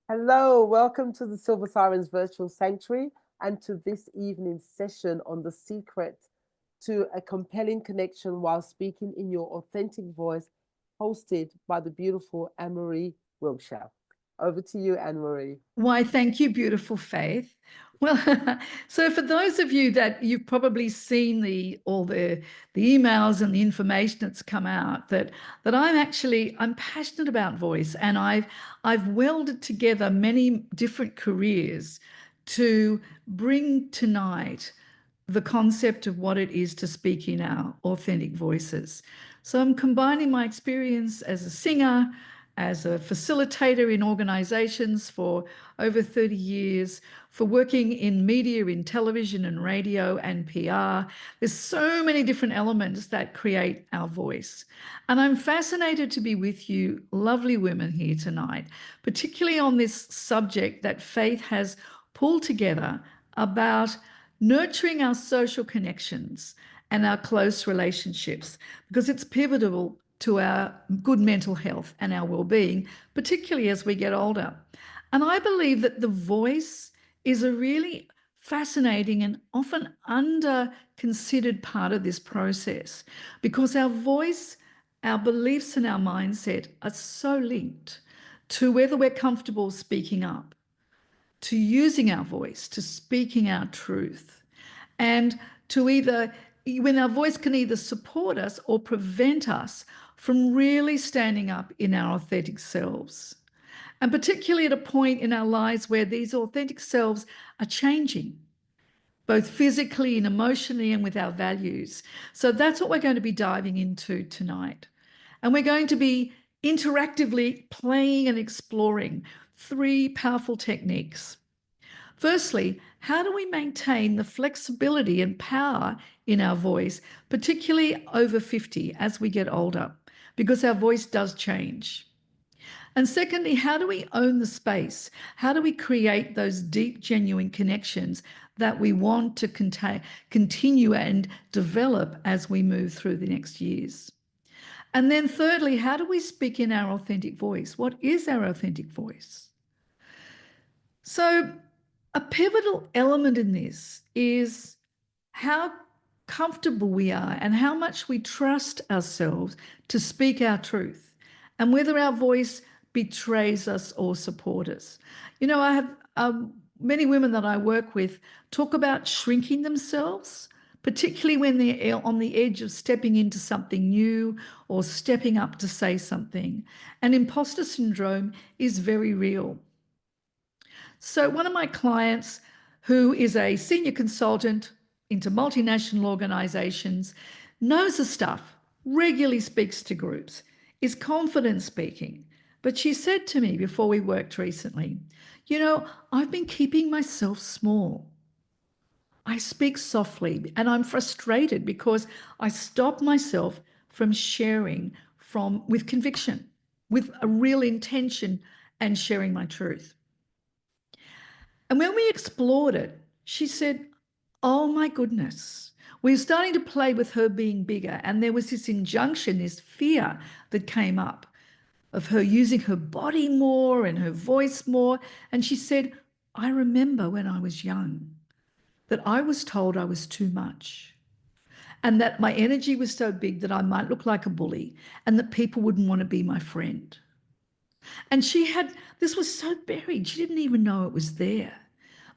Hello, welcome to the Silver Sirens Virtual Sanctuary and to this evening's session on the secret to a compelling connection while speaking in your authentic voice, hosted by the beautiful Anne-Marie Wiltshire. Over to you, Anne-Marie. Why, thank you, beautiful Faith. Well, so for those of you that you've probably seen all the emails and the information that's come out, that I'm passionate about voice, and I've welded together many different careers to bring tonight the concept of what it is to speak in our authentic voices. So I'm combining my experience as a singer, as a facilitator in organizations for over 30 years, for working in media, in television and radio and PR. There's so many different elements that create our voice. And I'm fascinated to be with you, lovely women here tonight, particularly on this subject that Faith has pulled together about nurturing our social connections and our close relationships, because it's pivotal to our good mental health and our well-being, particularly as we get older. And I believe that the voice is a really fascinating and often under-considered part of this process, because our voice, our beliefs and our mindset are so linked to whether we're comfortable speaking up, to using our voice, to speaking our truth, and to when our voice can either support us or prevent us from really standing up in our authentic selves. And particularly at a point in our lives where these authentic selves are changing, both physically and emotionally and with our values. So that's what we're going to be diving into tonight. And we're going to be interactively playing and exploring 3 powerful techniques. Firstly, how do we maintain the flexibility and power in our voice, particularly over 50 as we get older, because our voice does change? And secondly, how do we own the space? How do we create those deep, genuine connections that we want to continue and develop as we move through the next years? And then thirdly, how do we speak in our authentic voice? What is our authentic voice? So a pivotal element in this is how comfortable we are and how much we trust ourselves to speak our truth, and whether our voice betrays us or supports us. You know, I have many women that I work with talk about shrinking themselves, particularly when they're on the edge of stepping into something new or stepping up to say something. And imposter syndrome is very real. So one of my clients, who is a senior consultant into multinational organizations, knows the stuff, regularly speaks to groups, is confident speaking. But she said to me before we worked recently, you know, I've been keeping myself small. I speak softly and I'm frustrated because I stop myself from sharing with conviction, with a real intention, and sharing my truth. And when we explored it, she said, oh my goodness, we were starting to play with her being bigger. And there was this injunction, this fear that came up of her using her body more and her voice more. And she said, I remember when I was young that I was told I was too much, and that my energy was so big that I might look like a bully and that people wouldn't want to be my friend. And this was so buried, she didn't even know it was there.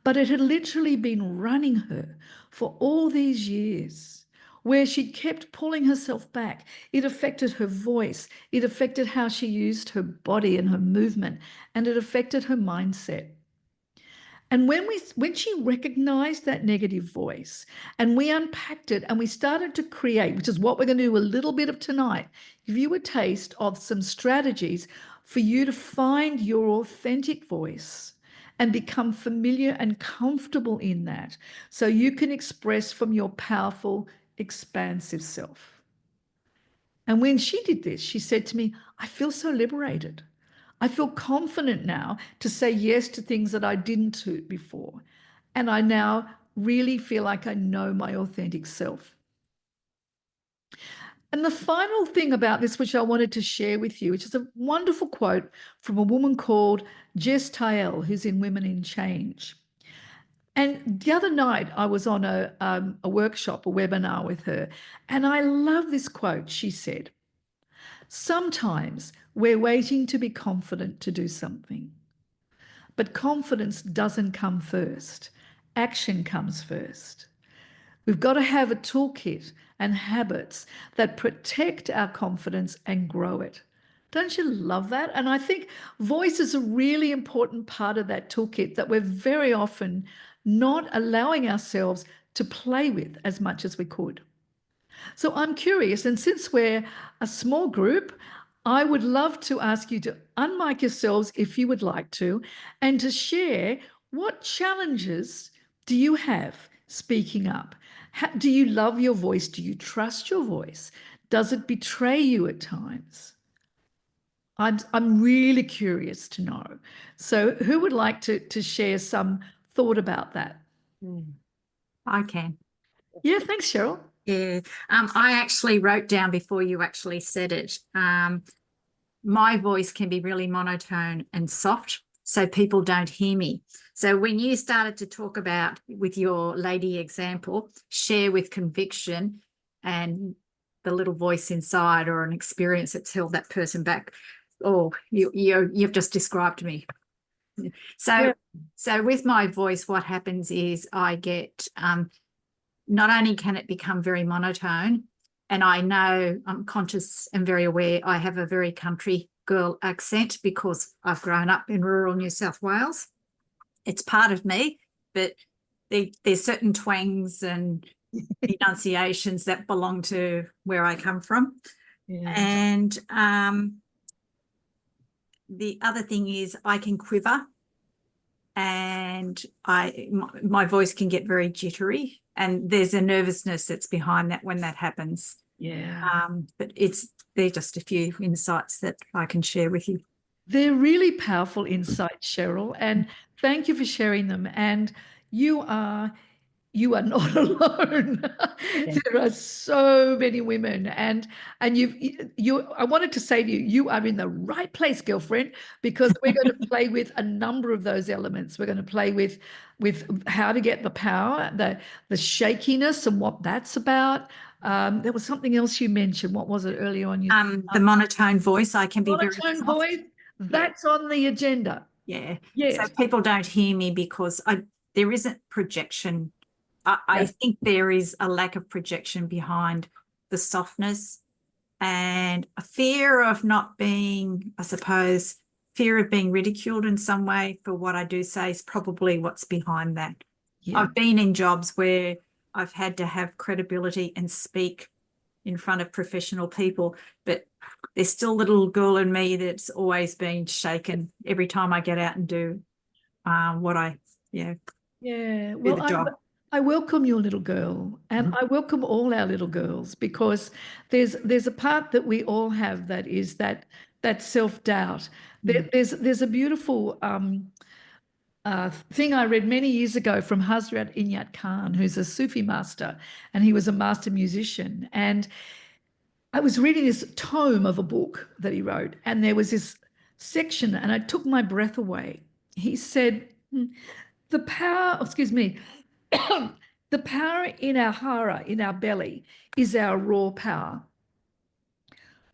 But it had literally been running her for all these years, where she kept pulling herself back. It affected her voice. It affected how she used her body and her movement, and it affected her mindset. And when she recognized that negative voice and we unpacked it and we started to create, which is what we're going to do a little bit of tonight, give you a taste of some strategies for you to find your authentic voice and become familiar and comfortable in that, so you can express from your powerful, expansive self. And when she did this, she said to me, I feel so liberated. I feel confident now to say yes to things that I didn't do before. And I now really feel like I know my authentic self. And the final thing about this, which I wanted to share with you, which is a wonderful quote from a woman called Jess Tael, who's in Women in Change. And the other night, I was on a workshop, a webinar with her, and I love this quote. She said, "Sometimes we're waiting to be confident to do something, but confidence doesn't come first. Action comes first. We've got to have a toolkit and habits that protect our confidence and grow it." Don't you love that? And I think voice is a really important part of that toolkit that we're very often not allowing ourselves to play with as much as we could. So I'm curious, and since we're a small group, I would love to ask you to unmic yourselves if you would like to, and to share what challenges do you have speaking up? Do you love your voice? Do you trust your voice? Does it betray you at times? I'm really curious to know. So who would like to share some thought about that? I can. Yeah, thanks, Cheryl. Yeah. I actually wrote down before you actually said it. My voice can be really monotone and soft, so people don't hear me. So when you started to talk about, with your lady example, share with conviction and the little voice inside or an experience that's held that person back, oh, you've just described me. So with my voice, what happens is I get not only can it become very monotone, and I know I'm conscious and very aware I have a very country girl accent because I've grown up in rural New South Wales. It's part of me, but there's certain twangs and enunciations that belong to where I come from. Yeah. And the other thing is I can quiver, and my voice can get very jittery, and there's a nervousness that's behind that when that happens. Yeah. But they're just a few insights that I can share with you. They're really powerful insights, Cheryl, and thank you for sharing them. And you are not alone. Yeah. There are so many women, and I wanted to say to you, you are in the right place, girlfriend, because we're going to play with a number of those elements. We're going to play with how to get the power, the shakiness, and what that's about. There was something else you mentioned. What was it earlier on? The monotone voice. I can be monotone very soft. Voice. That's on the agenda. Yeah. Yes. So people don't hear me because there isn't projection. I think there is a lack of projection behind the softness, and a fear of not being, I suppose, fear of being ridiculed in some way for what I do say is probably what's behind that. Yeah. I've been in jobs where I've had to have credibility and speak in front of professional people, but there's still a little girl in me that's always been shaken every time I get out and do what I, yeah. Well, do the job. I welcome your little girl, and I welcome all our little girls, because there's a part that we all have that is that self-doubt. There's a beautiful thing I read many years ago from Hazrat Inyat Khan, who's a Sufi master, and he was a master musician. And I was reading this tome of a book that he wrote, and there was this section, and it took my breath away. He said, the power, the power in our hara, in our belly, is our raw power.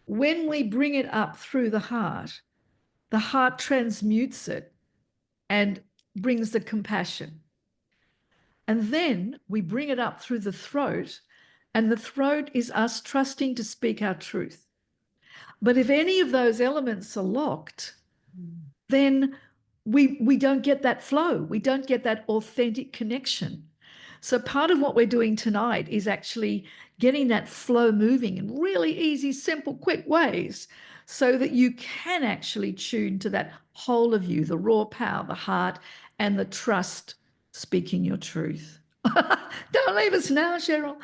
When we bring it up through the heart transmutes it and brings the compassion. And then we bring it up through the throat, and the throat is us trusting to speak our truth. But if any of those elements are locked, then we don't get that flow. We don't get that authentic connection. So part of what we're doing tonight is actually getting that flow moving in really easy, simple, quick ways, so that you can actually tune to that whole of you, the raw power, the heart, and the trust, speaking your truth. Don't leave us now, Cheryl.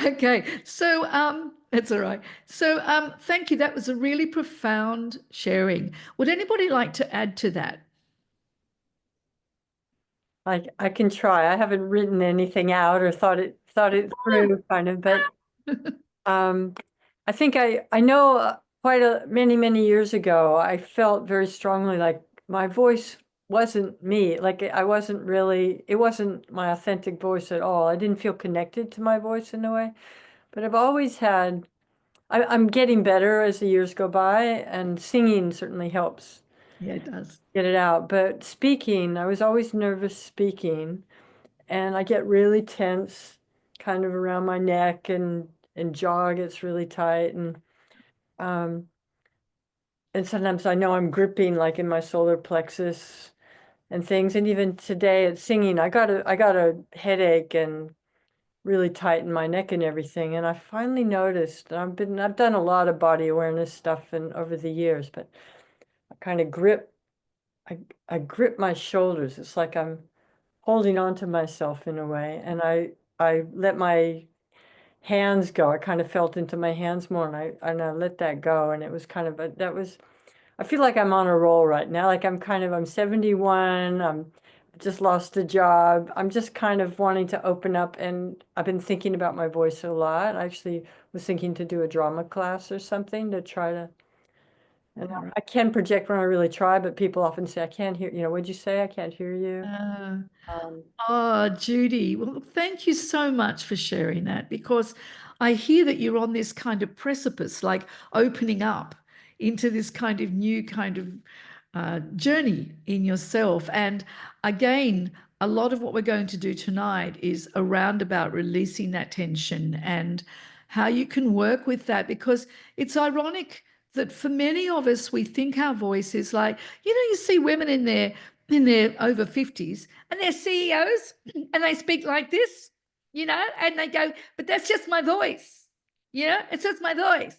Okay, so that's all right. So thank you. That was a really profound sharing. Would anybody like to add to that? I can try. I haven't written anything out or thought it through kind of, but I think I know many years ago, I felt very strongly like my voice wasn't me. Like I wasn't really, it wasn't my authentic voice at all. I didn't feel connected to my voice in a way, but I've always had, I'm getting better as the years go by, and singing certainly helps. Yeah, it does. Get it out. But speaking, I was always nervous speaking, and I get really tense kind of around my neck, and jaw gets really tight, and sometimes I know I'm gripping like in my solar plexus and things. And even today at singing, I got a headache and really tighten my neck and everything. And I finally noticed, and I've done a lot of body awareness stuff over the years, but I kind of I grip my shoulders. It's like I'm holding on to myself in a way. And I let my hands go. I kind of felt into my hands more, and I let that go. And it was kind of I feel like I'm on a roll right now. Like I'm 71. Just lost a job. I'm just kind of wanting to open up, and I've been thinking about my voice a lot. I actually was thinking to do a drama class or something to try to, and I can project when I really try, but people often say, I can't hear, what'd you say? I can't hear you. Oh, Judy, well, thank you so much for sharing that, because I hear that you're on this kind of precipice, like opening up into this kind of new kind of journey in yourself. And again, a lot of what we're going to do tonight is around about releasing that tension and how you can work with that, because it's ironic that for many of us, we think our voice is like, you see women in their over 50s and they're CEOs and they speak like this, and they go, but that's just my voice. It's just my voice.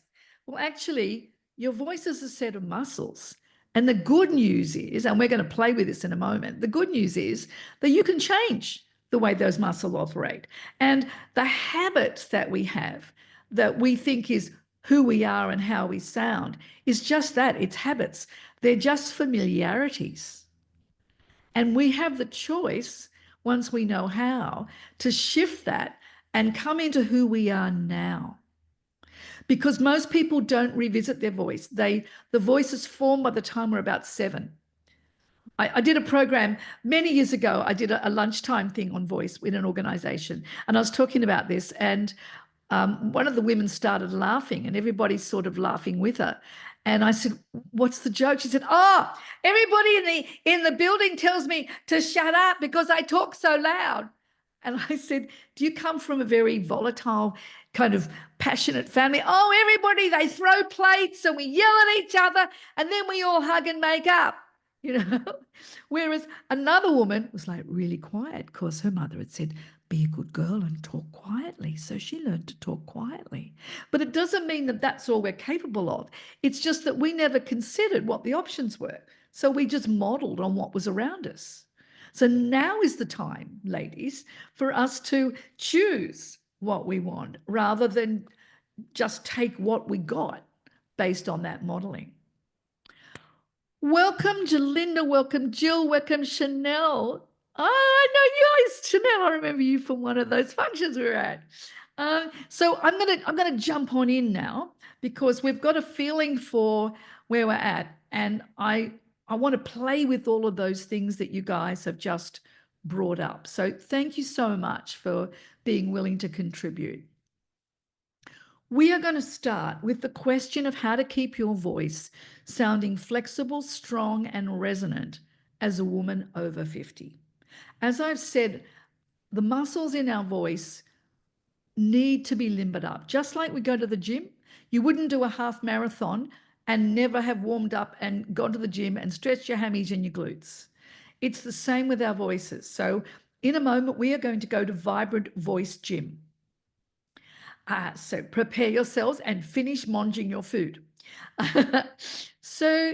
Well, actually, your voice is a set of muscles. And the good news is, and we're going to play with this in a moment, the good news is that you can change the way those muscles operate. And the habits that we have that we think is who we are and how we sound is just that. It's habits. They're just familiarities. And we have the choice, once we know how, to shift that and come into who we are now. Because most people don't revisit their voice. The voice is formed by the time we're about 7. I did a program many years ago. I did a lunchtime thing on voice in an organization, and I was talking about this, and one of the women started laughing, and everybody's sort of laughing with her. And I said, what's the joke? She said, oh, everybody in the building tells me to shut up because I talk so loud. And I said, do you come from a very volatile, kind of passionate family? Oh, everybody, they throw plates and we yell at each other and then we all hug and make up, Whereas another woman was like really quiet because her mother had said, be a good girl and talk quietly. So she learned to talk quietly. But it doesn't mean that that's all we're capable of. It's just that we never considered what the options were. So we just modeled on what was around us. So now is the time, ladies, for us to choose what we want rather than just take what we got based on that modeling. Welcome, Jalinda. Welcome, Jill. Welcome, Chanel. Oh, I know you guys, Chanel. I remember you from one of those functions we were at. So I'm gonna jump on in now because we've got a feeling for where we're at, and I want to play with all of those things that you guys have just brought up. So thank you so much for being willing to contribute. We are going to start with the question of how to keep your voice sounding flexible, strong, and resonant as a woman over 50. As I've said, the muscles in our voice need to be limbered up. Just like we go to the gym, you wouldn't do a half marathon and never have warmed up and gone to the gym and stretched your hammies and your glutes. It's the same with our voices. So in a moment, we are going to go to Vibrant VoiceGym. So prepare yourselves and finish munching your food. So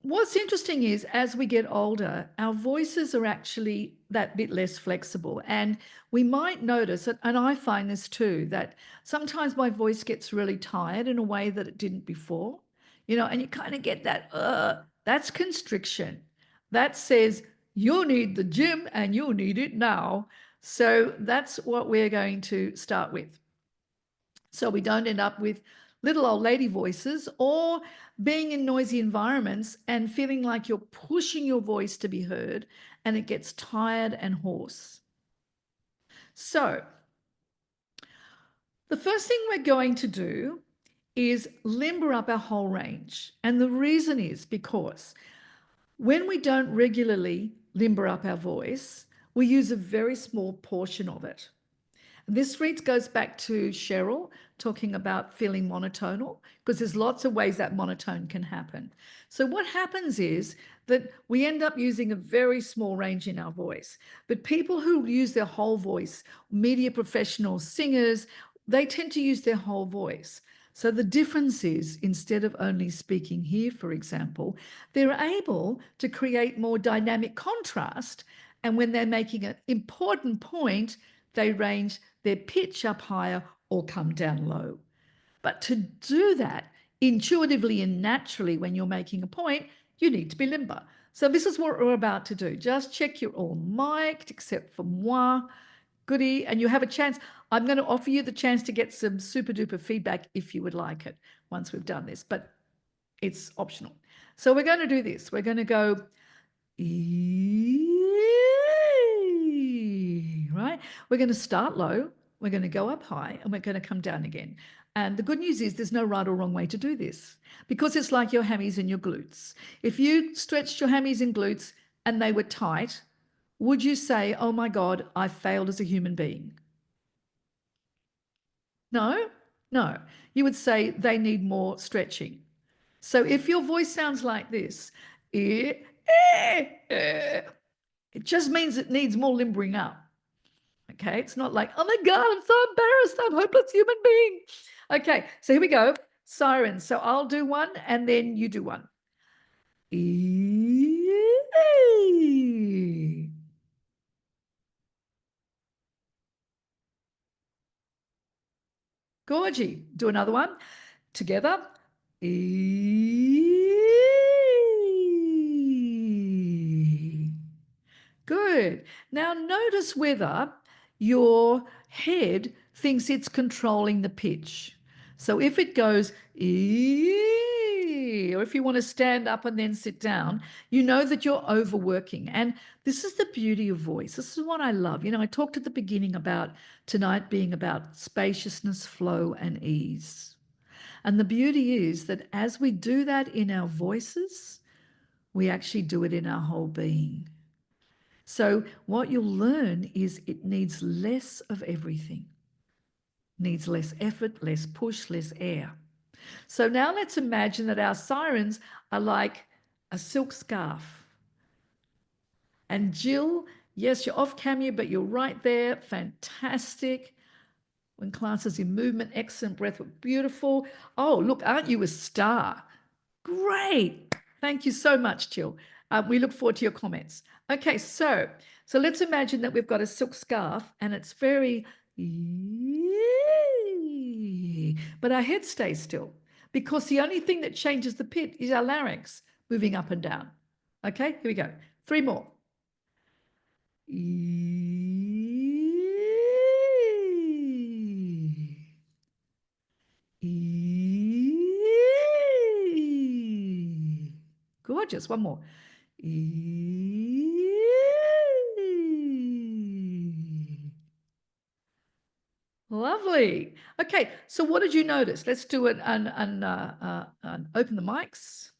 what's interesting is as we get older, our voices are actually that bit less flexible. And we might notice, and I find this too, that sometimes my voice gets really tired in a way that it didn't before, and you kind of get that, that's constriction. That says you need the gym and you need it now. So that's what we're going to start with. so we don't end up with little old lady voices or being in noisy environments and feeling like you're pushing your voice to be heard and it gets tired and hoarse. So the first thing we're going to do is limber up our whole range. And the reason is because when we don't regularly limber up our voice, we use a very small portion of it. This goes back to Cheryl talking about feeling monotonal, because there's lots of ways that monotone can happen. So what happens is that we end up using a very small range in our voice. But people who use their whole voice, media professionals, singers, they tend to use their whole voice. So the difference is, instead of only speaking here, for example, they're able to create more dynamic contrast. And when they're making an important point, they range their pitch up higher or come down low. But to do that intuitively and naturally when you're making a point, you need to be limber. So this is what we're about to do. Just check you're all mic'd, except for moi. Goody. And you have a chance. I'm going to offer you the chance to get some super duper feedback if you would like it once we've done this, but it's optional. So we're going to do this. We're going to go, right? We're going to start low. We're going to go up high and we're going to come down again. And the good news is there's no right or wrong way to do this, because it's like your hammies and your glutes. If you stretched your hammies and glutes and they were tight, would you say, oh my God, I failed as a human being? No, no. You would say they need more stretching. So if your voice sounds like this, it just means it needs more limbering up. Okay, it's not like, oh my God, I'm so embarrassed, I'm a hopeless human being. Okay, so here we go. Sirens. So I'll do one and then you do one. Gorgy. Do another one together. Good. Now notice whether your head thinks it's controlling the pitch. So if it goes, or if you want to stand up and then sit down, you know that you're overworking. And this is the beauty of voice. This is what I love. You know, I talked at the beginning about tonight being about spaciousness, flow, and ease. And the beauty is that as we do that in our voices, we actually do it in our whole being. So what you'll learn is it needs less of everything. Needs less effort, less push, less air. So now let's imagine that our sirens are like a silk scarf. And Jill, yes, you're off camera, but you're right there. Fantastic. When classes in movement, excellent breath, beautiful. Oh, look, aren't you a star? Great. Thank you so much, Jill. We look forward to your comments. Okay, so let's imagine that we've got a silk scarf and it's very, but our head stays still because the only thing that changes the pitch is our larynx moving up and down. Okay, here we go. 3 more. Gorgeous. One more. Lovely. Okay, so what did you notice? Let's do it and open the mics.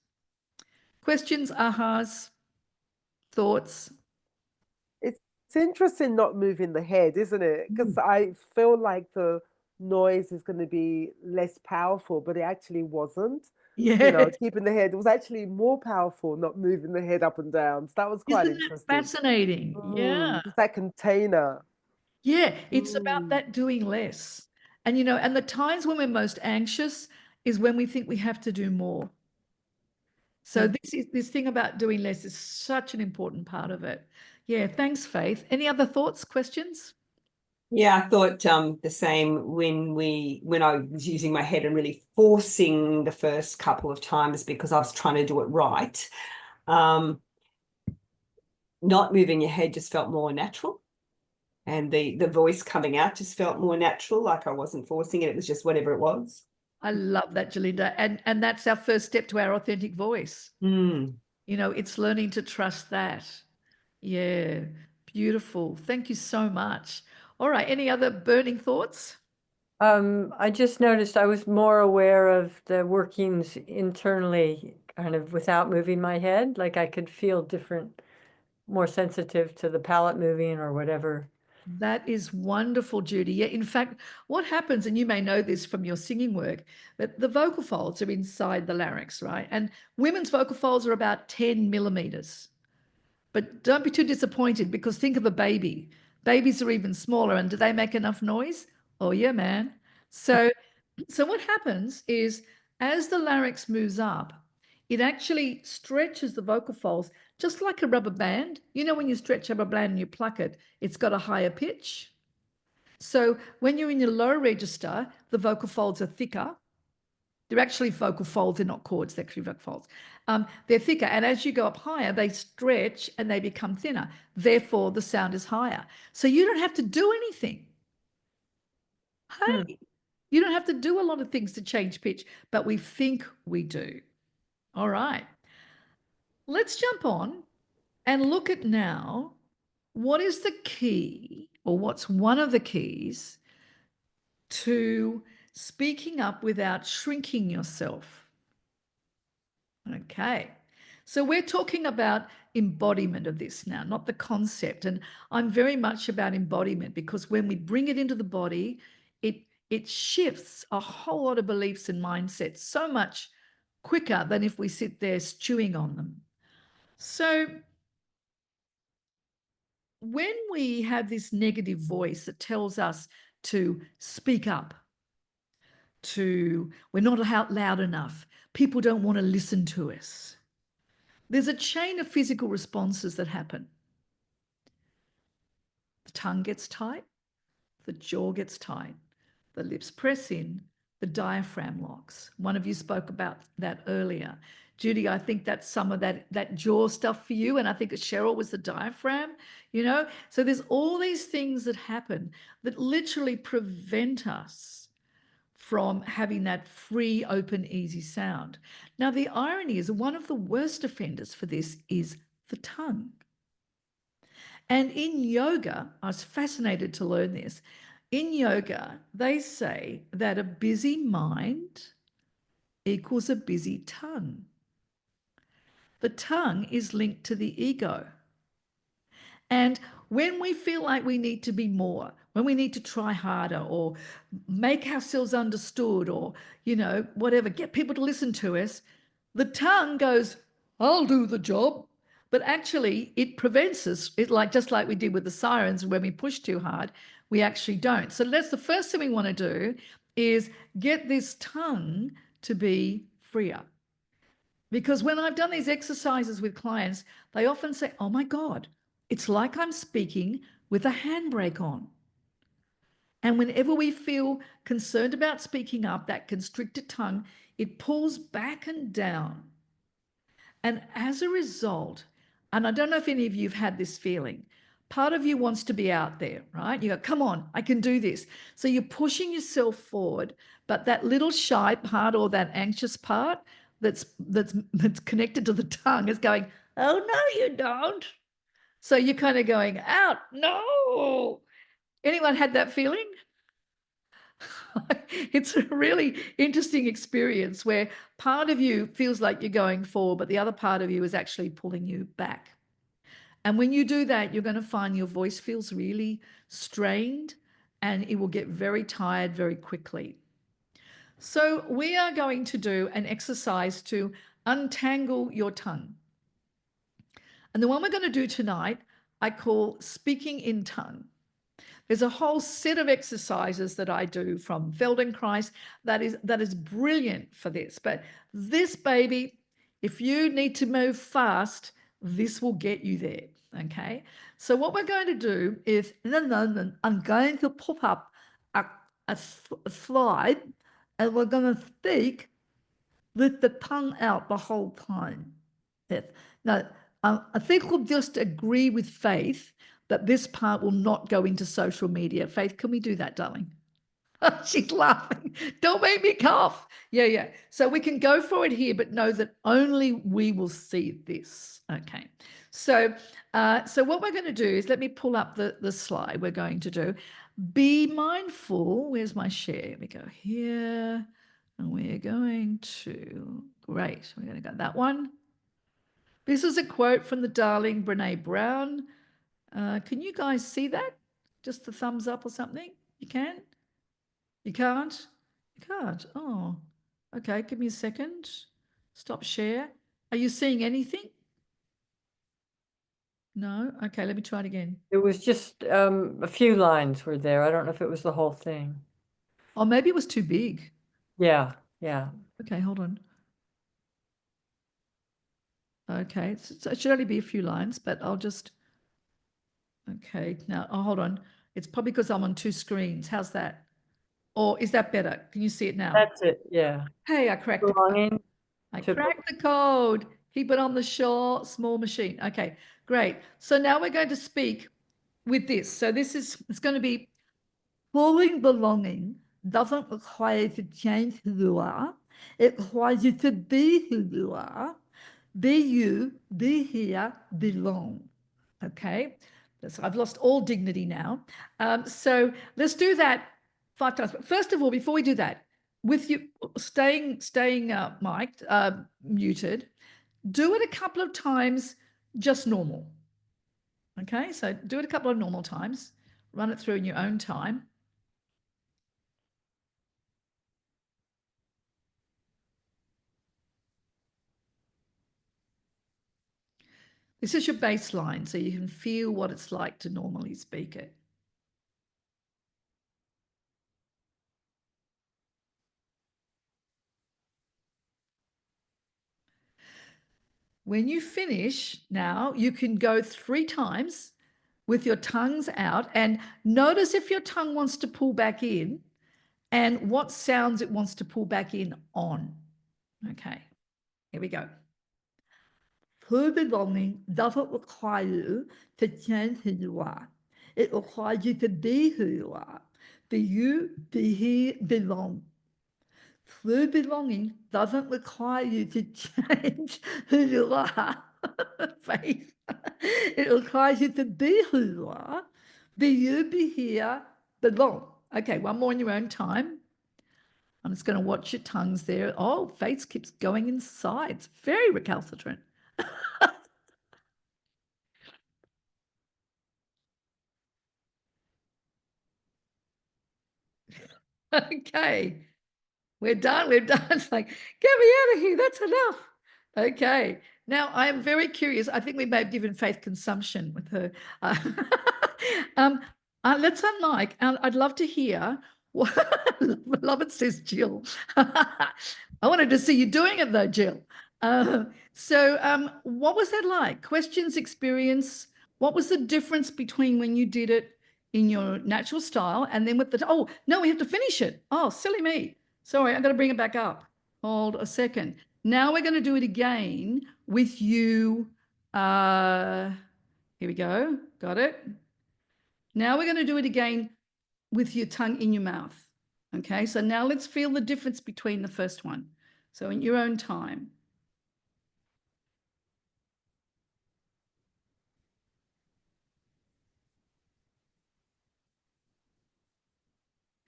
Questions, ahas, thoughts? It's interesting not moving the head, isn't it? Because I feel like the noise is going to be less powerful, but it actually wasn't. Yeah. You know, keeping the head, it was actually more powerful not moving the head up and down. So that was quite Isn't interesting. that fascinating? Yeah. It's that container. Yeah, it's about that doing less. And, you know, and the times when we're most anxious is when we think we have to do more. So this thing about doing less is such an important part of it. Yeah, thanks, Faith. Any other thoughts, questions? Yeah, I thought the same when I was using my head and really forcing the first couple of times because I was trying to do it right. Not moving your head just felt more natural. and the voice coming out just felt more natural, like I wasn't forcing it. It was just whatever it was. I love that, Jalinda. And that's our first step to our authentic voice. Mm. You know, it's learning to trust that. Yeah, beautiful. Thank you so much. All right, any other burning thoughts? I just noticed I was more aware of the workings internally, kind of without moving my head. Like I could feel different, more sensitive to the palate moving or whatever. That is wonderful, Judy. Yeah, in fact, what happens, and you may know this from your singing work, that the vocal folds are inside the larynx, right? And women's vocal folds are about 10 millimeters. But don't be too disappointed, because think of a baby. Babies are even smaller, and do they make enough noise? Oh yeah, man. So what happens is, as the larynx moves up, it actually stretches the vocal folds just like a rubber band. You know, when you stretch a rubber band and you pluck it, it's got a higher pitch. So when you're in your low register, the vocal folds are thicker. They're actually vocal folds, they're not chords, they're actually vocal folds. They're thicker, and as you go up higher, they stretch and they become thinner. Therefore, the sound is higher. So you don't have to do anything. Hey, you don't have to do a lot of things to change pitch, but we think we do. All right. Let's jump on and look at now, what is the key, or what's one of the keys to speaking up without shrinking yourself? Okay, so we're talking about embodiment of this now, not the concept. And I'm very much about embodiment, because when we bring it into the body, it shifts a whole lot of beliefs and mindsets so much quicker than if we sit there stewing on them. So when we have this negative voice that tells us to speak up, we're not loud enough, people don't want to listen to us, there's a chain of physical responses that happen. The tongue gets tight, the jaw gets tight, the lips press in, the diaphragm locks. One of you spoke about that earlier. Judy, I think that's some of that jaw stuff for you. And I think Cheryl was the diaphragm, you know. So there's all these things that happen that literally prevent us from having that free, open, easy sound. Now, the irony is one of the worst offenders for this is the tongue. And in yoga, I was fascinated to learn this. In yoga, they say that a busy mind equals a busy tongue. The tongue is linked to the ego. And when we feel like we need to be more, when we need to try harder or make ourselves understood or, you know, whatever, get people to listen to us, the tongue goes, I'll do the job. But actually it prevents us, just like we did with the sirens. When we push too hard, we actually don't. So that's the first thing we want to do, is get this tongue to be freer. Because when I've done these exercises with clients, they often say, oh my God, it's like I'm speaking with a handbrake on. And whenever we feel concerned about speaking up, that constricted tongue, it pulls back and down. And as a result, and I don't know if any of you have had this feeling, part of you wants to be out there, right? You go, come on, I can do this. So you're pushing yourself forward, but that little shy part or that anxious part that's connected to the tongue is going, oh, no, you don't. So you're kind of going out. No. Anyone had that feeling? It's a really interesting experience where part of you feels like you're going forward, but the other part of you is actually pulling you back. And when you do that, you're going to find your voice feels really strained and it will get very tired very quickly. So we are going to do an exercise to untangle your tongue. And the one we're going to do tonight, I call speaking in tongue. There's a whole set of exercises that I do from Feldenkrais that is brilliant for this. But this baby, if you need to move fast, this will get you there, okay? So what we're going to do is, I'm going to pop up a slide, and we're going to speak with the tongue out the whole time. Yes. Now, I think we'll just agree with Faith that this part will not go into social media. Faith, can we do that, darling? She's laughing. Don't make me cough. Yeah. So we can go for it here, but know that only we will see this. Okay. So what we're going to do is, let me pull up the slide we're going to do. Be mindful. Where's my share? We go here, and we're going to, great. We're going to go that one. This is a quote from the darling Brene Brown. Can you guys see that? Just the thumbs up or something? You can? You can't? You can't. Oh, okay. Give me a second. Stop share. Are you seeing anything? No? Okay, let me try it again. It was just a few lines were there. I don't know if it was the whole thing. Oh, maybe it was too big. Yeah. Okay, hold on. Okay, so it should only be a few lines, but I'll just, okay, now, oh, hold on. It's probably because I'm on two screens. How's that? Or is that better? Can you see it now? That's it. Yeah. Hey, I cracked the code. Belonging I to- cracked the code. Keep it on the short, small machine. Okay, great. So now we're going to speak with this. So it's going to be fully belonging doesn't require you to change who you are. It requires you to be who you are. Be you, be here, belong. Okay, so I've lost all dignity now. So let's do that 5 times. But first of all, before we do that, with you staying mic'd, muted, do it a couple of times just normal. Okay, so do it a couple of normal times. Run it through in your own time. This is your baseline, so you can feel what it's like to normally speak it. When you finish now, you can go 3 times with your tongues out and notice if your tongue wants to pull back in and what sounds it wants to pull back in on. Okay, here we go. True belonging doesn't require you to change who you are. It requires you to be who you are. Be you, be here, belong. True belonging doesn't require you to change who you are. Faith. It requires you to be who you are. Be you, be here, belong. Okay, one more in your own time. I'm just going to watch your tongues there. Oh, Faith keeps going inside. It's very recalcitrant. Okay, we're done. It's like, get me out of here. That's enough. Okay. Now I am very curious. I think we may have given Faith consumption with her. Let's unmic. I'd love to hear. Love it, says Jill. I wanted to see you doing it though, Jill. What was that like? Questions, experience. What was the difference between when you did it in your natural style and then with the, oh, no, we have to finish it. Oh, silly me. Sorry, I'm going to bring it back up. Hold a second. Now we're going to do it again with you. Here we go. Got it. Now we're going to do it again with your tongue in your mouth. Okay, so now let's feel the difference between the first one. So in your own time.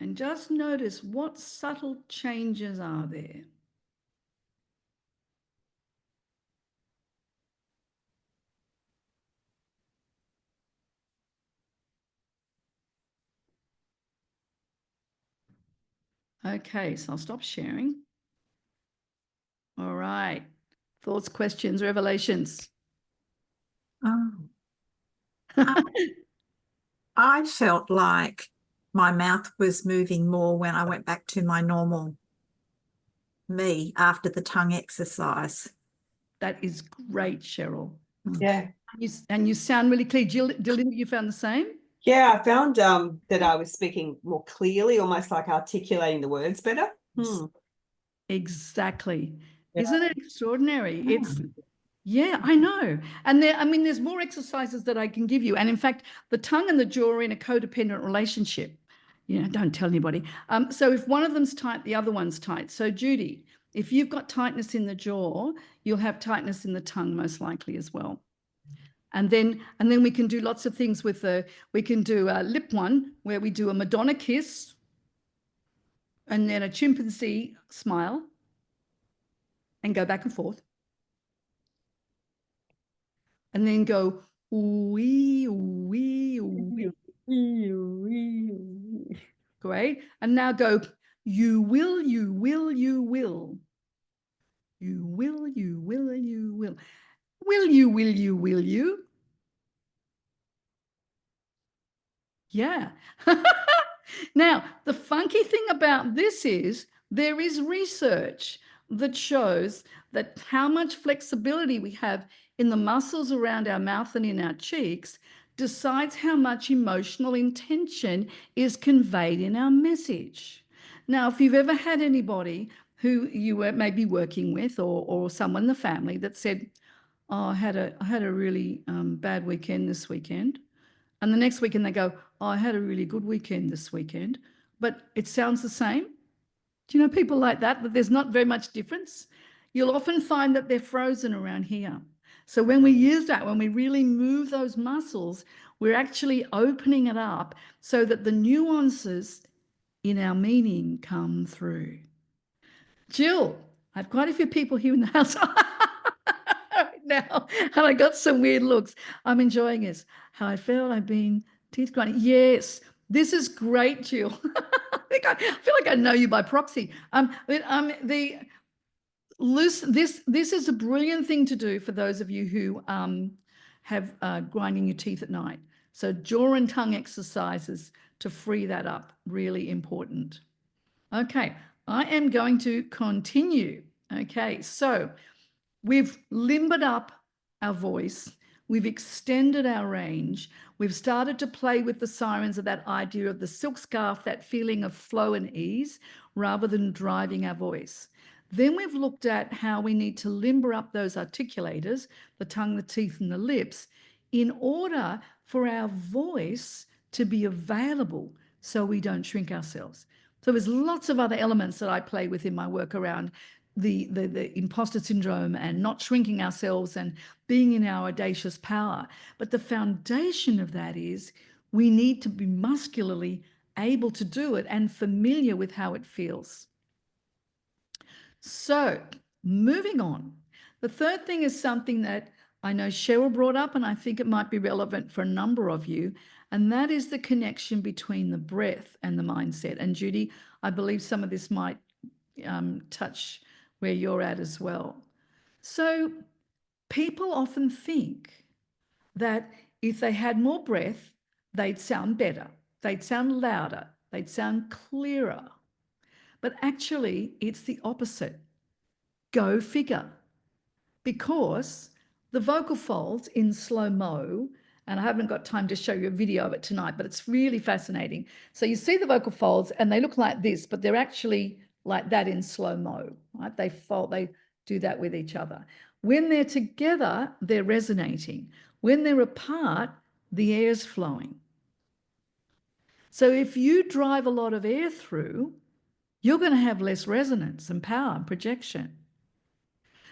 And just notice what subtle changes are there. Okay, so I'll stop sharing. All right. Thoughts, questions, revelations? I felt like my mouth was moving more when I went back to my normal me after the tongue exercise. That is great, Cheryl. Yeah. And you sound really clear. Jill, you found the same? Yeah, I found that I was speaking more clearly, almost like articulating the words better. Exactly. Yeah. Isn't it extraordinary? Yeah, I know. And there, I mean, there's more exercises that I can give you. And in fact, the tongue and the jaw are in a codependent relationship. You know, don't tell anybody. So if one of them's tight, the other one's tight. So Judy, if you've got tightness in the jaw, you'll have tightness in the tongue most likely as well. And then we can do lots of things with we can do a lip one where we do a Madonna kiss and then a chimpanzee smile and go back and forth. And then go, wee, wee, wee. Great. And now go, you will, you will, you will. You will, you will, you will. Will you, will you, will you? Yeah. Now, the funky thing about this is there is research that shows that how much flexibility we have in the muscles around our mouth and in our cheeks decides how much emotional intention is conveyed in our message. Now, if you've ever had anybody who you were maybe working with or someone in the family that said, oh, I had a really bad weekend this weekend. And the next weekend they go, oh, I had a really good weekend this weekend, but it sounds the same. Do you know people like that there's not very much difference? You'll often find that they're frozen around here. So when we use that, when we really move those muscles, we're actually opening it up so that the nuances in our meaning come through. Jill, I have quite a few people here in the house right now, and I got some weird looks. I'm enjoying this. How I felt, I've been teeth grinding. Yes, this is great, Jill. I feel like I know you by proxy. This is a brilliant thing to do for those of you who have grinding your teeth at night. So jaw and tongue exercises to free that up, really important. Okay, I am going to continue. Okay, so we've limbered up our voice. We've extended our range. We've started to play with the sirens of that idea of the silk scarf, that feeling of flow and ease, rather than driving our voice. Then we've looked at how we need to limber up those articulators, the tongue, the teeth, and the lips, in order for our voice to be available so we don't shrink ourselves. So there's lots of other elements that I play with in my work around the imposter syndrome and not shrinking ourselves and being in our audacious power. But the foundation of that is we need to be muscularly able to do it and familiar with how it feels. So moving on, the third thing is something that I know Cheryl brought up, and I think it might be relevant for a number of you, and that is the connection between the breath and the mindset. And Judy, I believe some of this might touch where you're at as well. So people often think that if they had more breath, they'd sound better, they'd sound louder, they'd sound clearer. But actually, it's the opposite. Go figure. Because the vocal folds in slow-mo, and I haven't got time to show you a video of it tonight, but it's really fascinating. So you see the vocal folds and they look like this, but they're actually like that in slow-mo, right? They fold, they do that with each other. When they're together, they're resonating. When they're apart, the air's flowing. So if you drive a lot of air through, you're going to have less resonance and power and projection.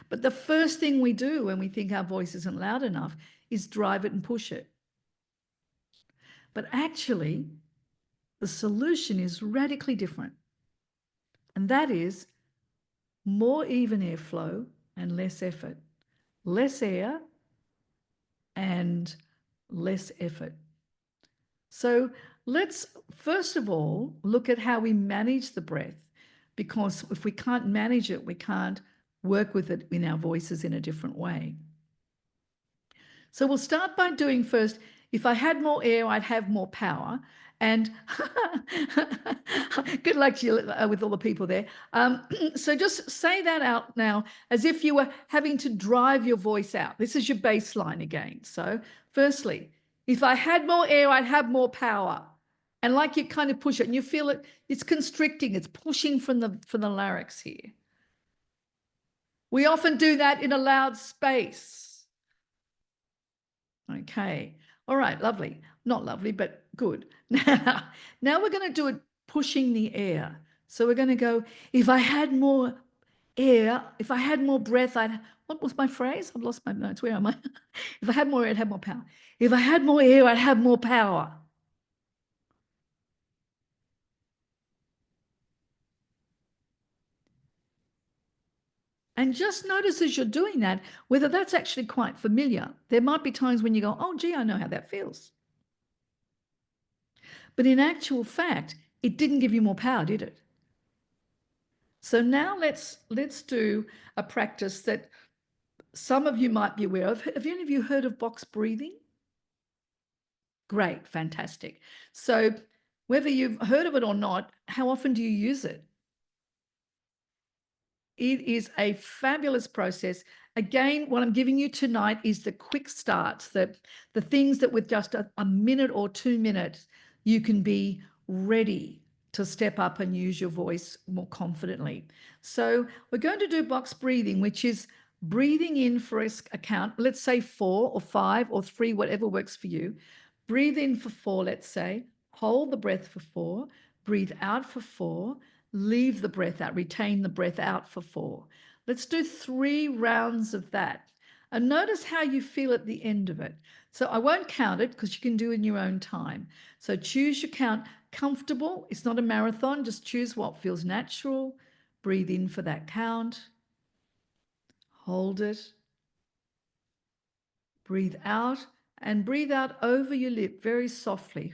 But the first thing we do when we think our voice isn't loud enough is drive it and push it. But actually, the solution is radically different. And that is more even airflow and less effort. Less air and less effort. So let's first of all look at how we manage the breath, because if we can't manage it, we can't work with it in our voices in a different way. So we'll start by doing first, if I had more air, I'd have more power. And good luck to you with all the people there. So just say that out now as if you were having to drive your voice out. This is your baseline again. So firstly, if I had more air, I'd have more power. And like you kind of push it and you feel it, it's constricting, it's pushing from the larynx here. We often do that in a loud space. Okay. All right. Lovely. Not lovely, but good. Now we're going to do it pushing the air. So we're going to go, if I had more air, if I had more breath, what was my phrase? I've lost my notes. Where am I? If I had more air, I'd have more power. If I had more air, I'd have more power. And just notice as you're doing that, whether that's actually quite familiar. There might be times when you go, oh, gee, I know how that feels. But in actual fact, it didn't give you more power, did it? So now let's do a practice that some of you might be aware of. Have any of you heard of box breathing? Great, fantastic. So whether you've heard of it or not, how often do you use it? It is a fabulous process. Again, what I'm giving you tonight is the quick starts, the things that with just a minute or 2 minutes, you can be ready to step up and use your voice more confidently. So we're going to do box breathing, which is breathing in for a count, let's say 4 or 5 or 3, whatever works for you. Breathe in for 4, let's say. Hold the breath for 4. Breathe out for 4. Leave the breath out. Retain the breath out for 4. Let's do 3 rounds of that. And notice how you feel at the end of it. So I won't count it because you can do it in your own time. So choose your count. Comfortable. It's not a marathon. Just choose what feels natural. Breathe in for that count. Hold it. Breathe out and breathe out over your lip very softly,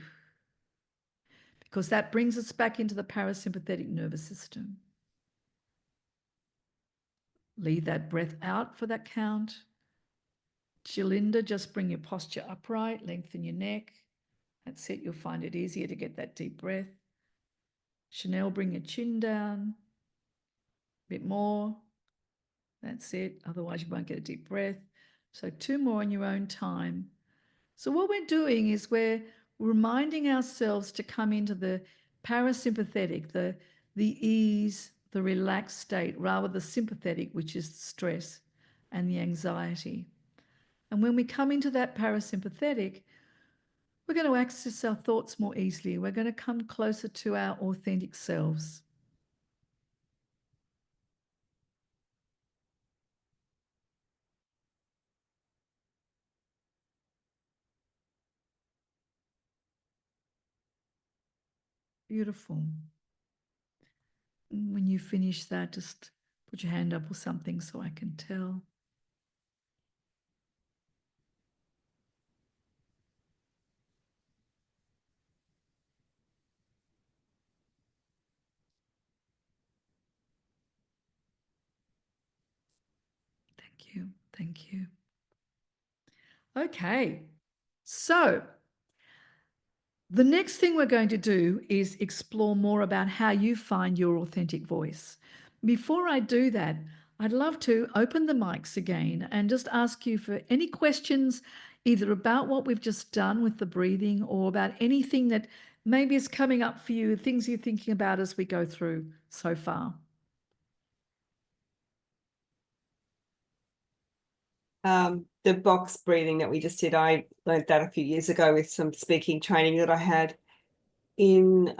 because that brings us back into the parasympathetic nervous system. Leave that breath out for that count. Jalinda, just bring your posture upright, lengthen your neck. That's it. You'll find it easier to get that deep breath. Chanel, bring your chin down. A bit more. That's it. Otherwise, you won't get a deep breath. So 2 more in your own time. So what we're doing is we're reminding ourselves to come into the parasympathetic, the ease, the relaxed state, rather the sympathetic, which is stress and the anxiety. And when we come into that parasympathetic, we're going to access our thoughts more easily. We're going to come closer to our authentic selves. Beautiful. When you finish that, just put your hand up or something so I can tell. Thank you. Thank you. Okay. So the next thing we're going to do is explore more about how you find your authentic voice. Before I do that, I'd love to open the mics again and just ask you for any questions, either about what we've just done with the breathing or about anything that maybe is coming up for you, things you're thinking about as we go through so far. The box breathing that we just did, I learned that a few years ago with some speaking training that I had in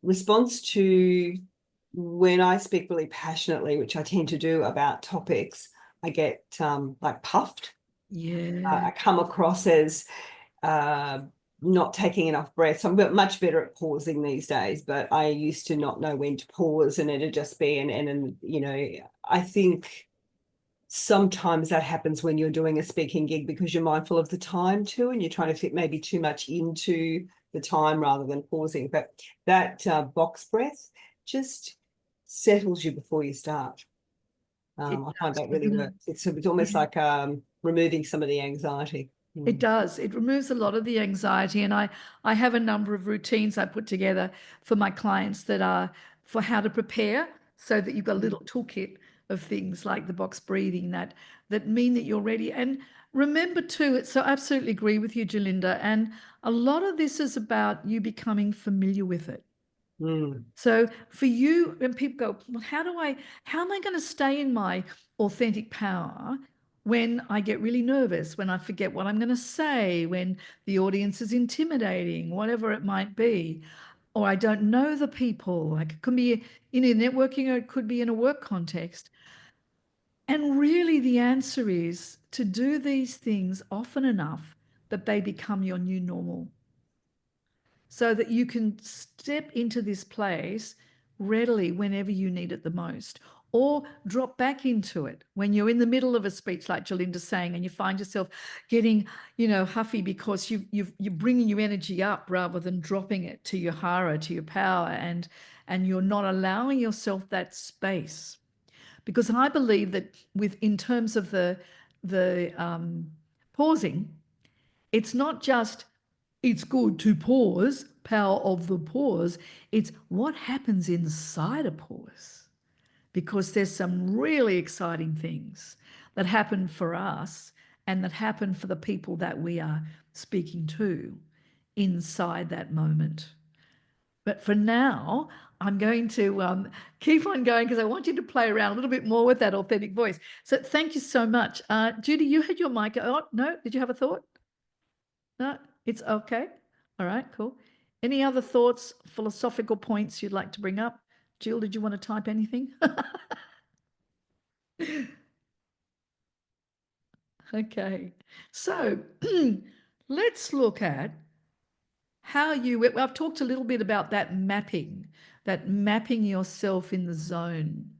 response to when I speak really passionately, which I tend to do about topics, I get like puffed. Yeah. I come across as not taking enough breath. So I'm much better at pausing these days, but I used to not know when to pause, and it'd just be, and you know, I think sometimes that happens when you're doing a speaking gig because you're mindful of the time too, and you're trying to fit maybe too much into the time rather than pausing. But that box breath just settles you before you start. I find that really works. It's almost like removing some of the anxiety. It does. It removes a lot of the anxiety. And I have a number of routines I put together for my clients that are for how to prepare, so that you've got a little toolkit of things like the box breathing that mean that you're ready. And remember too, so I absolutely agree with you, Jalinda. And a lot of this is about you becoming familiar with it. So for you, when people go, well, how am I going to stay in my authentic power? when I get really nervous, when I forget what I'm going to say, when the audience is intimidating, whatever it might be, or I don't know the people, like it could be in a networking or it could be in a work context. And really the answer is to do these things often enough that they become your new normal, so that you can step into this place readily whenever you need it the most, or drop back into it when you're in the middle of a speech, like Jalinda's saying, and you find yourself getting, huffy because you're bringing your energy up rather than dropping it to your hara, to your power, and you're not allowing yourself that space. Because I believe that in terms of the pausing, it's not just it's good to pause, power of the pause. It's what happens inside a pause, because there's some really exciting things that happen for us and that happen for the people that we are speaking to inside that moment. But for now, I'm going to keep on going because I want you to play around a little bit more with that authentic voice. So thank you so much. Judy, you had your mic. Oh, no, did you have a thought? No, it's okay. All right, cool. Any other thoughts, philosophical points you'd like to bring up? Jill, did you want to type anything? Okay, so let's look at how I've talked a little bit about that mapping yourself in the zone.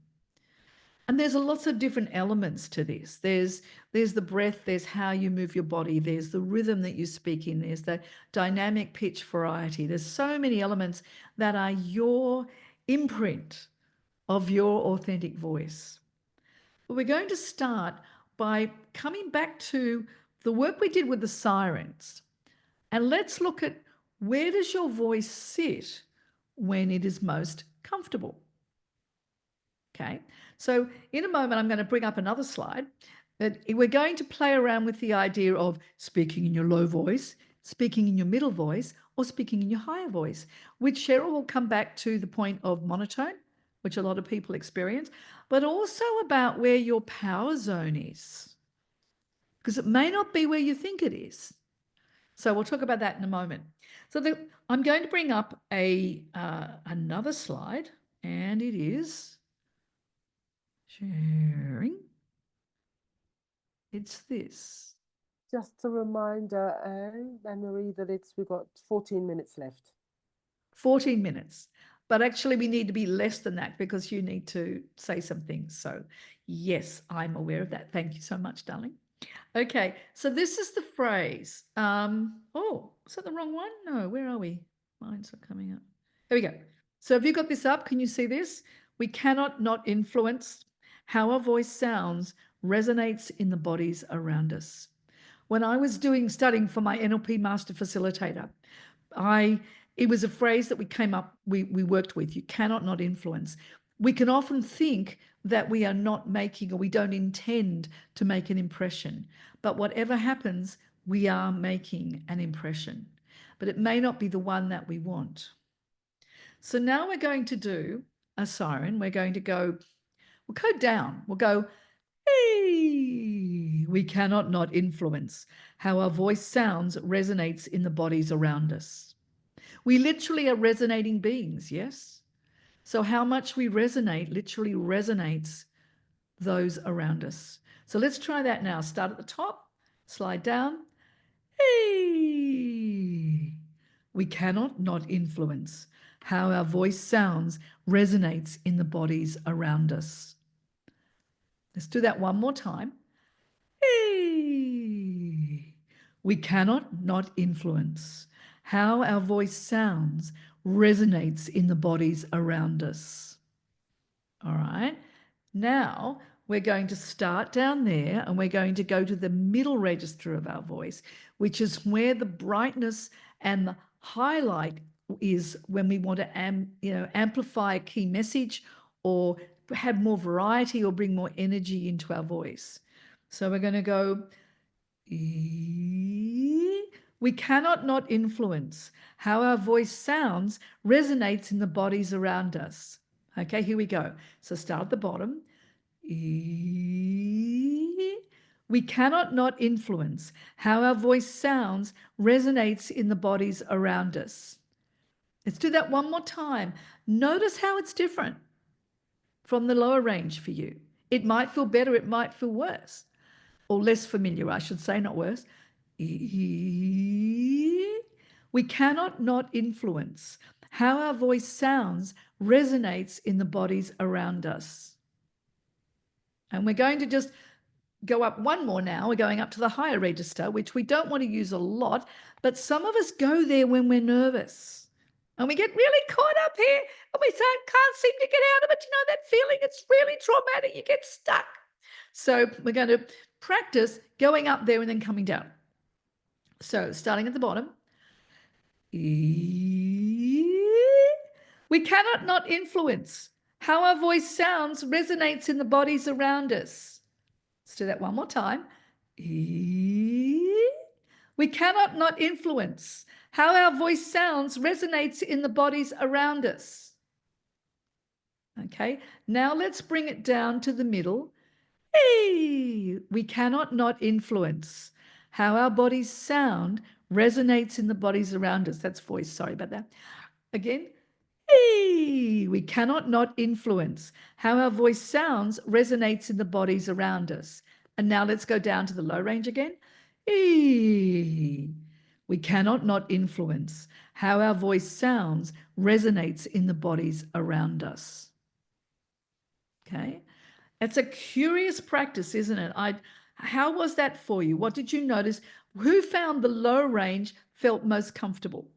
And there's lots of different elements to this. There's the breath, there's how you move your body, there's the rhythm that you speak in, there's the dynamic pitch variety. There's so many elements that are your imprint of your authentic voice. But we're going to start by coming back to the work we did with the sirens. And let's look at, where does your voice sit when it is most comfortable? Okay, so in a moment, I'm going to bring up another slide. We're going to play around with the idea of speaking in your low voice, speaking in your middle voice, or speaking in your higher voice, which Cheryl will come back to the point of monotone, which a lot of people experience, but also about where your power zone is, because it may not be where you think it is. So we'll talk about that in a moment. So I'm going to bring up another slide, and it is sharing. It's this. Just a reminder, Anne-Marie, that we've got 14 minutes left. 14 minutes. But actually, we need to be less than that because you need to say some things. So yes, I'm aware of that. Thank you so much, darling. Okay, so this is the phrase. Oh, is that the wrong one? No, where are we? Mine's not coming up. There we go. So have you got this up? Can you see this? We cannot not influence how our voice sounds resonates in the bodies around us. When I was studying for my NLP Master Facilitator, it was a phrase that we worked with. You cannot not influence. We can often think that we are not making, or we don't intend to make an impression. But whatever happens, we are making an impression. But it may not be the one that we want. So now we're going to do a siren. We'll go down. We'll go, hey, we cannot not influence how our voice sounds resonates in the bodies around us. We literally are resonating beings, yes? So how much we resonate literally resonates those around us. So let's try that now. Start at the top, slide down. Hey, we cannot not influence how our voice sounds resonates in the bodies around us. Let's do that one more time. Hey, we cannot not influence how our voice sounds resonates in the bodies around us. All right. Now we're going to start down there and we're going to go to the middle register of our voice, which is where the brightness and the highlight is when we want to amplify a key message or have more variety or bring more energy into our voice. So we're going to go, we cannot not influence how our voice sounds resonates in the bodies around us. Okay, here we go. So start at the bottom. We We cannot not influence how our voice sounds resonates in the bodies around us. Let's do that one more time. Notice how it's different from the lower range for you. It might feel better, it might feel worse, or less familiar, I should say, not worse. We cannot not influence how our voice sounds resonates in the bodies around us. And we're going to just go up one more now. We're going up to the higher register, which we don't want to use a lot, but some of us go there when we're nervous. And we get really caught up here and we can't seem to get out of it. You know that feeling? It's really traumatic. You get stuck. So we're going to practice going up there and then coming down. So starting at the bottom. We cannot not influence how our voice sounds resonates in the bodies around us. Let's do that one more time. We cannot not influence how our voice sounds resonates in the bodies around us. Okay, now let's bring it down to the middle. We cannot not influence how our bodies sound resonates in the bodies around us. That's voice, sorry about that. Again, we cannot not influence how our voice sounds resonates in the bodies around us. And now let's go down to the low range again. We cannot not influence how our voice sounds resonates in the bodies around us. Okay, it's a curious practice, isn't it? How was that for you? What did you notice? Who found the low range felt most comfortable?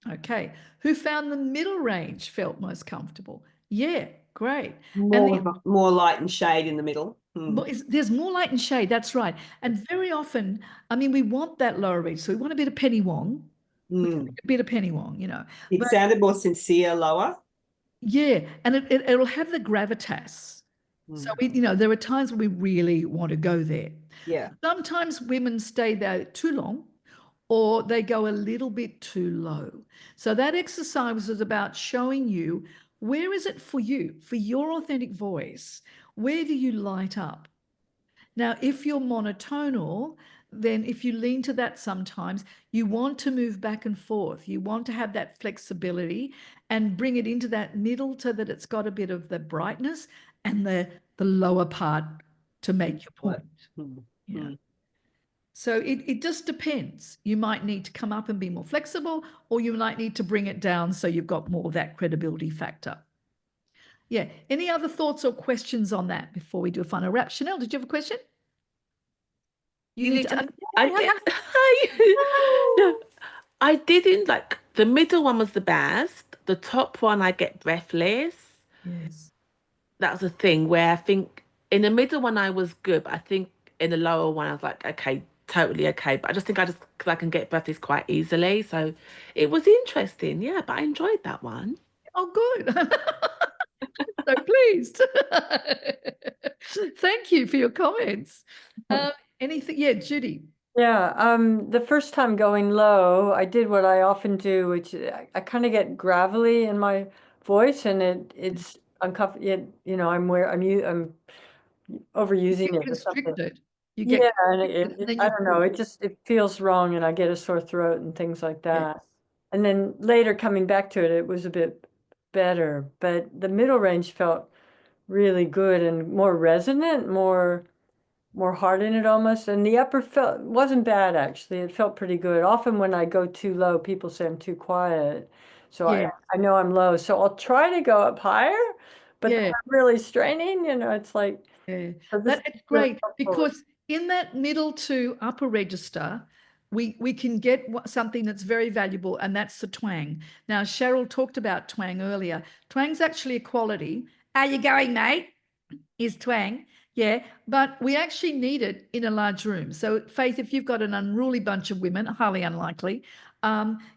Okay, who found the middle range felt most comfortable? Yeah, great. More light and shade in the middle. There's more light and shade, that's right. And very often, I mean, we want that lower range, so we want a bit of Penny Wong. A bit of Penny Wong, you know. It sounded more sincere, lower. Yeah, and it'll have the gravitas. So, you know, there are times when we really want to go there. Yeah. Sometimes women stay there too long or they go a little bit too low. So that exercise is about showing you, where is it for you, for your authentic voice? Where do you light up? Now, if you're monotonal, then if you lean to that sometimes, you want to move back and forth. You want to have that flexibility and bring it into that middle so that it's got a bit of the brightness and the lower part to make your point. Yeah. So it just depends. You might need to come up and be more flexible, or you might need to bring it down so you've got more of that credibility factor. Yeah. Any other thoughts or questions on that before we do a final wrap? Chanel, did you have a question? I didn't like the middle one was the best. The top one, I get breathless. Yes. That was a thing where I think in the middle one I was good, but I think in the lower one I was like, okay, totally okay. But I just think because I can get breathless quite easily. So it was interesting. Yeah, but I enjoyed that one. Oh, good. So pleased. Thank you for your comments. Anything? Yeah, Judy. Yeah, the first time going low, I did what I often do, which I kind of get gravelly in my voice, and it's uncomfortable. You know, I'm overusing it or something. Constricted. Yeah, and I don't know. It feels wrong, and I get a sore throat and things like that. Yes. And then later coming back to it, it was a bit better, but the middle range felt really good and more resonant, more heart in it almost. And the upper wasn't bad, actually. It felt pretty good. Often when I go too low, people say I'm too quiet. So Yeah. I know I'm low. So I'll try to go up higher, but then I'm really straining, you know, it's like. Yeah. So That's great, because in that middle to upper register, we can get something that's very valuable, and that's the twang. Now, Cheryl talked about twang earlier. Twang's actually a quality. How you going, mate? Is twang. Yeah, but we actually need it in a large room. So, Faith, if you've got an unruly bunch of women, highly unlikely,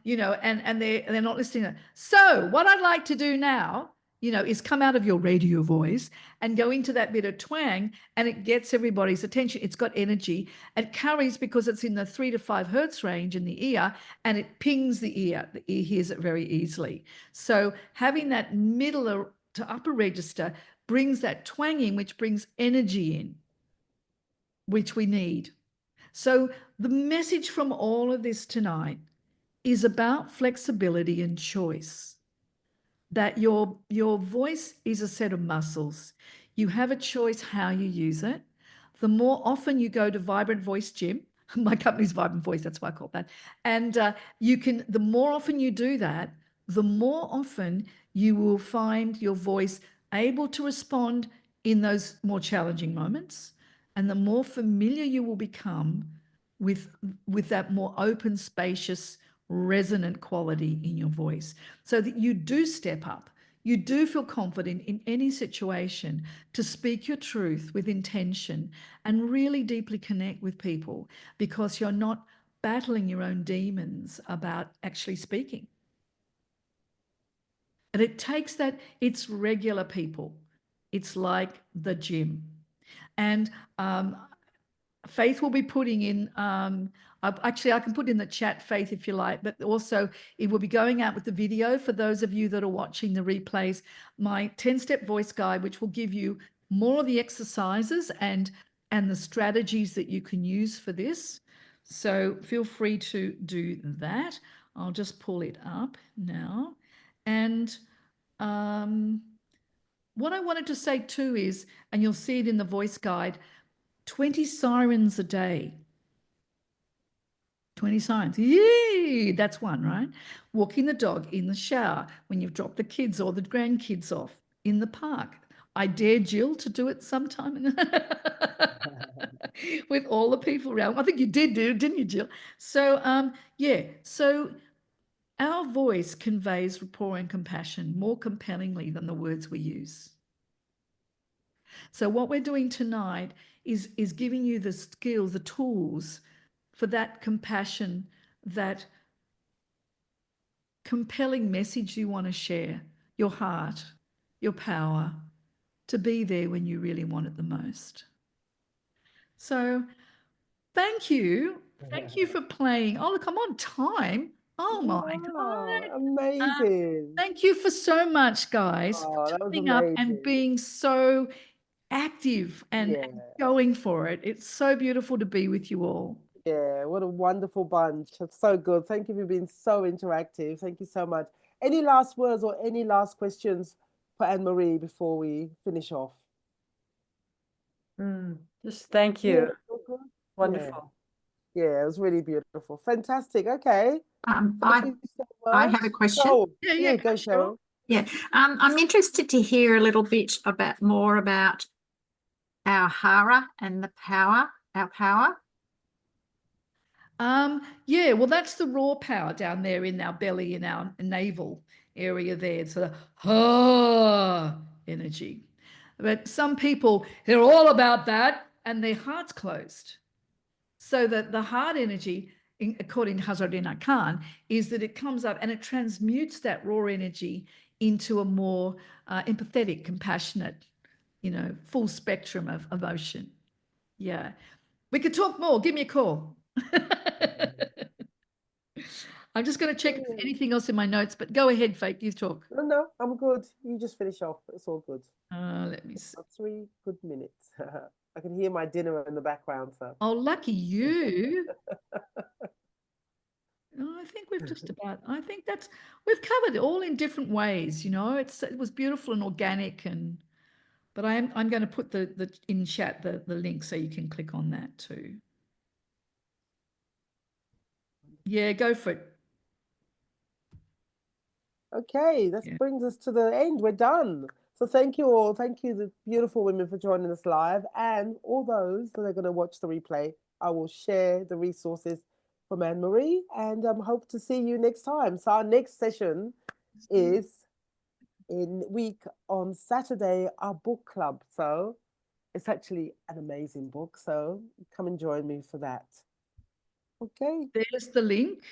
you know, and they're not listening. So, what I'd like to do now, you know, is come out of your radio voice and go into that bit of twang, and it gets everybody's attention. It's got energy. It carries because it's in the 3 to 5 hertz range in the ear, and it pings the ear. The ear hears it very easily. So, having that middle to upper register brings that twang in, which brings energy in. which we need. So the message from all of this tonight is about flexibility and choice, that your voice is a set of muscles. You have a choice how you use it. The more often you go to Vibrant VoiceGym, my company's Vibrant Voice, that's why I call that. And the more often you do that, the more often you will find your voice able to respond in those more challenging moments, and the more familiar you will become with that more open, spacious, resonant quality in your voice, so that you do step up. You do feel confident in any situation to speak your truth with intention and really deeply connect with people, because you're not battling your own demons about actually speaking. And it takes that, it's regular people. It's like the gym. And Faith will be putting in, actually I can put in the chat, Faith, if you like, but also it will be going out with the video for those of you that are watching the replays, my 10-step voice guide, which will give you more of the exercises and the strategies that you can use for this. So feel free to do that. I'll just pull it up now. And what I wanted to say too is, and you'll see it in the voice guide, 20 sirens a day. 20 sirens. Yay! That's one, right? Walking the dog in the shower, when you've dropped the kids or the grandkids off, in the park. I dare Jill to do it sometime with all the people around. I think you did do, didn't you, Jill? So, yeah. So our voice conveys rapport and compassion more compellingly than the words we use. So what we're doing tonight is giving you the skills, the tools for that compassion, that compelling message you want to share, your heart, your power, to be there when you really want it the most. So thank you. Thank you for playing. Oh, look, I'm on time. Oh my God. Amazing. Thank you for so much, guys, Oh, for that was turning up and amazing. being so active and going for it. It's so beautiful to be with you all. Yeah, what a wonderful bunch. It's so good. Thank you for being so interactive. Thank you so much. Any last words or any last questions for Anne-Marie before we finish off? Just thank you. Yeah. Wonderful. Yeah, it was really beautiful. Fantastic. Okay. Thank you so I have much. a question. Oh, Yeah, go, Cheryl. Yeah, I'm interested to hear a little bit more about our hara and the power, our power. Yeah, well, that's the raw power down there in our belly, in our navel area there. It's the energy. But some people, they're all about that and their heart's closed. So that the heart energy, according to Hazrat Khan, is that it comes up and it transmutes that raw energy into a more empathetic, compassionate, full spectrum of emotion. Yeah. We could talk more. Give me a call. I'm just going to check if there's anything else in my notes, but go ahead, Faith, you talk. No, I'm good. You just finish off. It's all good. Let me see. 3 good minutes. I can hear my dinner in the background, so. Oh, lucky you. I think we've just about, we've covered it all in different ways, it was beautiful and organic, but I'm going to put the in chat the link so you can click on that too. Yeah, go for it. Okay, that brings us to the end. We're done. So thank you all. Thank you, the beautiful women, for joining us live, and all those that are going to watch the replay. I will share the resources from Anne-Marie, and hope to see you next time. So our next session is on Saturday, our book club. So it's actually an amazing book. So come and join me for that. Okay. There's the link.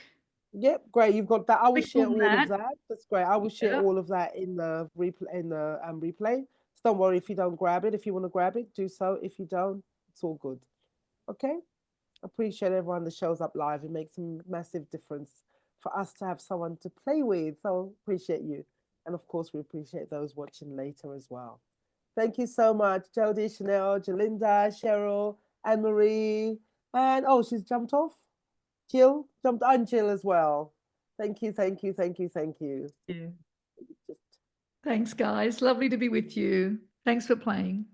Yep, great. You've got that. I will Click share on all that. of that. That's great. I will share all of that in the replay. So don't worry if you don't grab it. If you want to grab it, do so. If you don't, it's all good. Okay. Appreciate everyone that shows up live. It makes a massive difference for us to have someone to play with. So appreciate you. And of course, we appreciate those watching later as well. Thank you so much, Jodie, Chanel, Jalinda, Cheryl, Anne-Marie, and oh, she's jumped off. Jill jumped on. Jill as well. Thank you, thank you, thank you, thank you. Thanks, guys. Lovely to be with you. Thanks for playing.